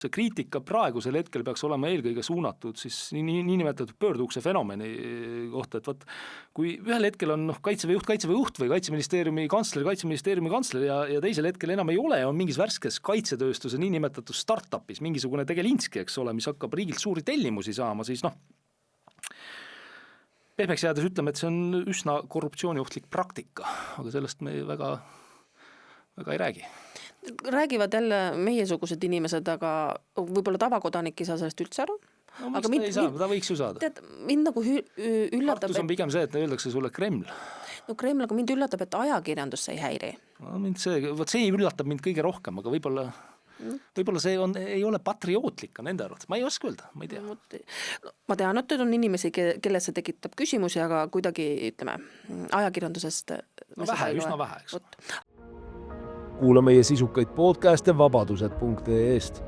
See kriitika praegusel hetkel peaks olema eelkõige suunatud siis niinimetatud pöördukse fenomeni kohta, et võt, kui ühel hetkel on kaitseväe juht või Kaitseministeeriumi kantsler ja teisel hetkel enam ei ole, on mingis värskes kaitsetööstuse niinimetatud startupis mingisugune Tegelinski, eks ole, mis hakkab riigilt suuri tellimusi saama, siis pehmeks jäädes ütleme, et see on üsna korruptsiooniohtlik praktika, aga sellest me väga ei räägi. Räägivad jälle meiesugused inimesed, aga võib-olla tavakodanik ei saa sellest üldse aru. No, aga ta võiks ju saada. Tead, mind nagu üllatab... Kartus on pigem see, et öeldakse sulle Kreml. No Kreml, aga mind üllatab, et ajakirjandus ei häiri. No, see üllatab mind kõige rohkem, aga võib-olla see ei ole patriootlik ka nende arvates. Ma ei oska öelda, ma ei tea. Ma tean, et on inimesi, kelle see tekitab küsimusi, aga kuidagi, ütleme, ajakirjandusest... üsna vähe, eks. Kuula meie sisukaid podcaste vabadused.ee-st.